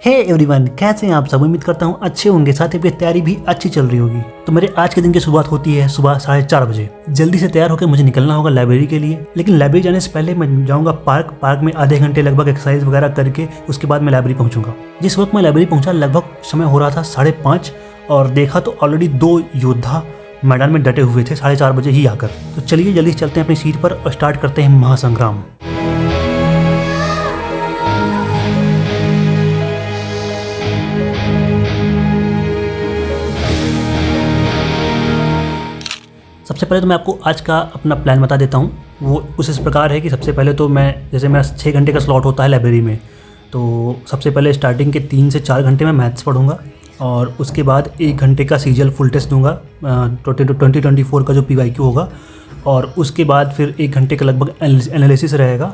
Hey everyone, कैसे हैं आप सब। उम्मीद करता हूँ अच्छे होंगे, साथ ही आपकी तैयारी भी अच्छी चल रही होगी। तो मेरे आज के दिन की शुरुआत होती है सुबह 4:30 बजे। जल्दी से तैयार होकर मुझे निकलना होगा लाइब्रेरी के लिए, लेकिन लाइब्रेरी जाने से पहले मैं जाऊँगा पार्क में आधे घंटे लगभग एक्सरसाइज वगैरह करके उसके बाद मैं लाइब्रेरी पहुँचूंगा। जिस वक्त मैं लाइब्रेरी पहुँचा लगभग समय हो रहा था 5:30 और देखा तो ऑलरेडी 2 योद्धा मैदान में डटे हुए थे 4:30 बजे ही आकर। तो चलिए जल्दी चलते हैं अपनी सीट पर और स्टार्ट करते हैं महासंग्राम। सबसे पहले तो मैं आपको आज का अपना प्लान बता देता हूँ। वो कुछ इस प्रकार है कि सबसे पहले तो जैसे मेरा 6 घंटे का स्लॉट होता है लाइब्रेरी में, तो सबसे पहले स्टार्टिंग के 3 से 4 घंटे मैं मैथ्स पढ़ूंगा और उसके बाद 1 घंटे का सीजीएल फुल टेस्ट दूंगा 2024 का जो PYQ होगा, और उसके बाद फिर 1 घंटे का लगभग एनालिसिस रहेगा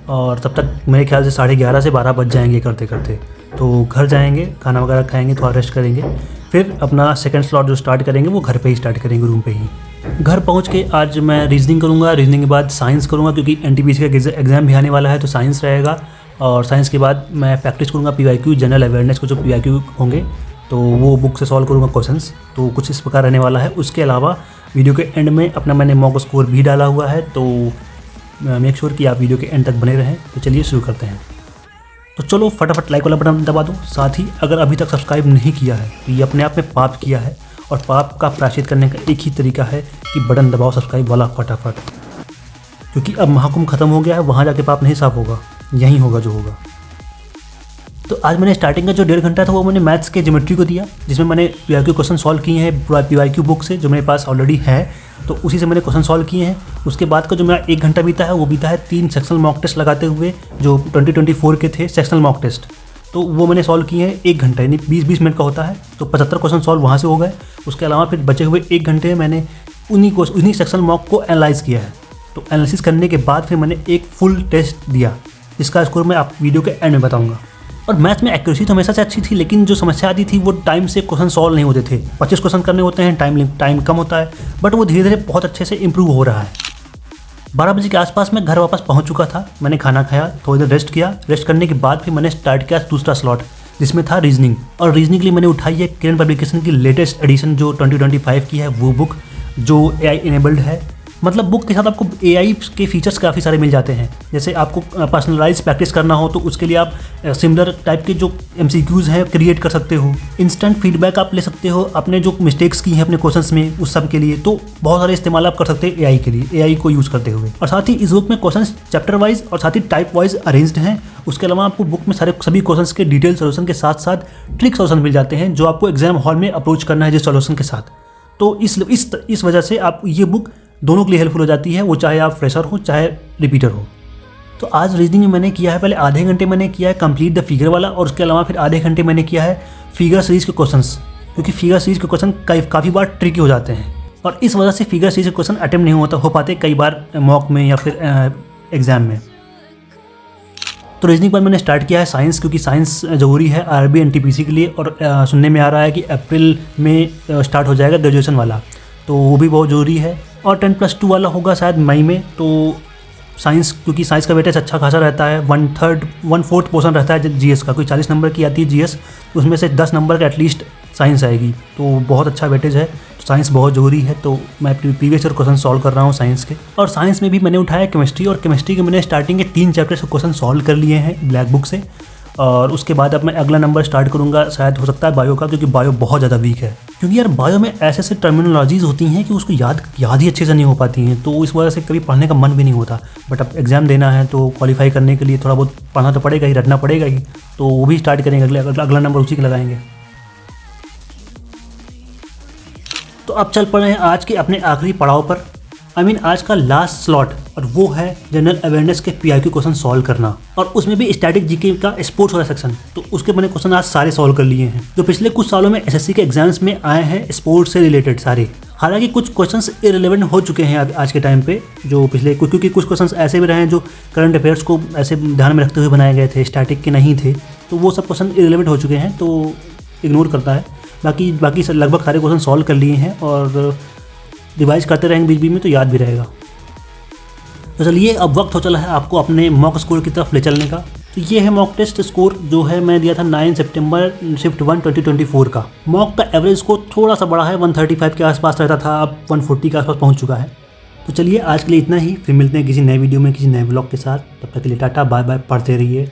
और तब तक मेरे ख्याल से 11:30 से 12 बज जाएंगे करते करते। तो घर जाएंगे, खाना वगैरह खाएंगे, थोड़ा रेस्ट करेंगे, फिर अपना सेकंड स्लॉट जो स्टार्ट करेंगे वो घर पे ही स्टार्ट करेंगे, रूम पे ही। घर पहुंच के आज मैं रीजनिंग करूंगा, रीजनिंग के बाद साइंस करूंगा क्योंकि NTPC का एग्ज़ाम भी आने वाला है, तो साइंस रहेगा। और साइंस के बाद मैं प्रैक्टिस करूंगा PYQ, जनरल अवेयरनेस को जो PYQ होंगे तो वो बुक से सॉल्व करूंगा क्वेश्चंस। तो कुछ इस प्रकार रहने वाला है। उसके अलावा वीडियो के एंड में अपना मैंने मॉक स्कोर भी डाला हुआ है, तो मेक श्योर कि आप वीडियो के एंड तक बने रहें। तो चलिए शुरू करते हैं। तो चलो फटाफट लाइक वाला बटन दबा दो। साथ ही अगर अभी तक सब्सक्राइब नहीं किया है तो ये अपने आप में पाप किया है, और पाप का प्रायश्चित करने का एक ही तरीका है कि बटन दबाओ सब्सक्राइब वाला फटाफट, क्योंकि अब महाकुंभ खत्म हो गया है, वहाँ जाके पाप नहीं साफ होगा, यहीं होगा जो होगा। तो आज मैंने स्टार्टिंग का जो 1.5 घंटा था वो मैंने मैथ्स के ज्योमेट्री को दिया, जिसमें मैंने PYQ क्वेश्चन सॉल्व किए हैं PYQ बुक से जो मेरे पास ऑलरेडी है, तो उसी से मैंने क्वेश्चन सॉल्व किए हैं। उसके बाद का जो मेरा 1 घंटा बीता है वो बीता है 3 सेक्शनल मॉक टेस्ट लगाते हुए जो 2024 के थे सेक्शनल मॉक टेस्ट, तो वो मैंने सॉल्व किए हैं 1 घंटा, यानी 20-20 मिनट का होता है, तो 75 क्वेश्चन सॉल्व वहाँ से हो गए। उसके अलावा फिर बचे हुए 1 घंटे मैंने उन्हीं सेक्शनल मॉक को एनालाइज़ किया है। तो एनालिसिस करने के बाद फिर मैंने एक फुल टेस्ट दिया, जिसका स्कोर मैं आप वीडियो के एंड में बताऊँगा। और मैथ में एक्यूरेसी तो हमेशा से अच्छी थी, लेकिन जो समस्या आती थी वो टाइम से क्वेश्चन सॉल्व नहीं होते थे। 25 क्वेश्चन करने होते हैं, टाइम कम होता है, बट वो धीरे धीरे बहुत अच्छे से इंप्रूव हो रहा है। 12 बजे के आसपास मैं घर वापस पहुंच चुका था। मैंने खाना खाया, थोड़ी देर रेस्ट किया। रेस्ट करने के बाद फिर मैंने स्टार्ट किया दूसरा स्लॉट, जिसमें था रीजनिंग। और रीजनिंग के लिए मैंने उठाई है किरण पब्लिकेशन की लेटेस्ट एडिशन जो 2025 की है, वो बुक जो AI इनेबल्ड है। मतलब बुक के साथ आपको AI के फीचर्स काफ़ी सारे मिल जाते हैं। जैसे आपको पर्सनलाइज प्रैक्टिस करना हो तो उसके लिए आप सिमिलर टाइप के जो MCQs हैं क्रिएट कर सकते हो। इंस्टेंट फीडबैक आप ले सकते हो अपने जो मिस्टेक्स की हैं अपने क्वेश्चंस में, उस सब के लिए। तो बहुत सारे इस्तेमाल आप कर सकते हैं AI के लिए, AI को यूज़ करते हुए। और साथ ही इस बुक में क्वेश्चंस चैप्टर वाइज और साथ ही टाइप वाइज अरेंज्ड हैं। उसके अलावा आपको बुक में सभी क्वेश्चंस के डिटेल सोल्यूशन के साथ साथ ट्रिक सोल्यूशन मिल जाते हैं जो आपको एग्जाम हॉल में अप्रोच करना है जिस सोल्यूशन के साथ। तो इस वजह से आप ये बुक दोनों के लिए हेल्पफुल हो जाती है, वो चाहे आप फ्रेशर हो चाहे रिपीटर हो। तो आज रीजनिंग में मैंने किया है, पहले आधे घंटे मैंने किया है कंप्लीट द फिगर वाला, और उसके अलावा फिर आधे घंटे मैंने किया है फिगर सीरीज के क्वेश्चंस, क्योंकि फिगर सीरीज के क्वेश्चन काफ़ी बार ट्रिकी हो जाते हैं और इस वजह से फिगर सीरीज के क्वेश्चन अटेम्प्ट नहीं हो पाते कई बार मॉक में या फिर एग्जाम में। तो रीजनिंग पर मैंने स्टार्ट किया है साइंस, क्योंकि साइंस ज़रूरी है RRB NTPC के लिए, और सुनने में आ रहा है कि अप्रैल में स्टार्ट हो जाएगा ग्रेजुएशन वाला, तो वो भी बहुत ज़रूरी है। और 10+2 वाला होगा शायद मई में। तो साइंस, क्योंकि साइंस का वेटेज अच्छा खासा रहता है, 1/4 पोर्शन रहता है GS का, कोई 40 नंबर की आती है GS, उसमें से 10 नंबर का एटलीस्ट साइंस आएगी, तो बहुत अच्छा वेटेज है। तो साइंस बहुत ज़रूरी है, तो मैं प्रीवियस ईयर क्वेश्चन सॉल्व कर रहा हूँ साइंस के। और साइंस में भी मैंने उठाया केमिस्ट्री, और केमिस्ट्री के मैंने स्टार्टिंग के 3 चैप्टर से क्वेश्चन सॉल्व कर लिए हैं ब्लैक बुक से। और उसके बाद अब मैं अगला नंबर स्टार्ट करूंगा, शायद हो सकता है बायो का, क्योंकि बायो बहुत ज़्यादा वीक है। क्योंकि यार बायो में ऐसे टर्मिनोलॉजीज़ होती हैं कि उसको याद ही अच्छे से नहीं हो पाती हैं, तो इस वजह से कभी पढ़ने का मन भी नहीं होता। बट अब एग्ज़ाम देना है तो क्वालिफाई करने के लिए थोड़ा बहुत पढ़ना तो पड़ेगा ही, रटना पड़ेगा ही, तो वो भी स्टार्ट करेंगे, अगला नंबर उसी के लगाएंगे। तो अब चल पड़े हैं आज के अपने आखिरी पड़ाव पर, आज का लास्ट स्लॉट, और वो है जनरल अवेयरनेस के PYQ क्वेश्चन सॉल्व करना, और उसमें भी स्टैटिक GK का स्पोर्ट्स वाला सेक्शन। तो उसके मैंने क्वेश्चन आज सारे सॉल्व कर लिए हैं जो पिछले कुछ सालों में SSC के एग्जाम्स में आए हैं स्पोर्ट्स से रिलेटेड सारे। हालांकि कुछ क्वेश्चंस इरेलेवेंट हो चुके हैं आज के टाइम पे, जो पिछले क्योंकि कुछ क्वेश्चंस ऐसे भी रहे हैं जो करंट अफेयर्स को ऐसे ध्यान में रखते हुए बनाए गए थे, स्टैटिक के नहीं थे, तो वो सब क्वेश्चन इरेलेवेंट हो चुके हैं, तो इग्नोर करता है। बाकी लगभग सारे क्वेश्चन सॉल्व कर लिए हैं, और रिवाइज करते रहेंगे बीच बीच में, तो याद भी रहेगा। तो चलिए अब वक्त हो चला है आपको अपने मॉक स्कोर की तरफ ले चलने का। तो ये है मॉक टेस्ट स्कोर जो है मैं दिया था 9 सितंबर शिफ्ट 1 2024 का। मॉक का एवरेज स्कोर थोड़ा सा बड़ा है, 135 के आसपास रहता था, अब 140 के आसपास पहुंच चुका है। तो चलिए आज के लिए इतना ही, फिर मिलते हैं किसी नए वीडियो में किसी नए ब्लॉग के साथ। तब तक के लिए टाटा बाय बाय, पढ़ते रहिए।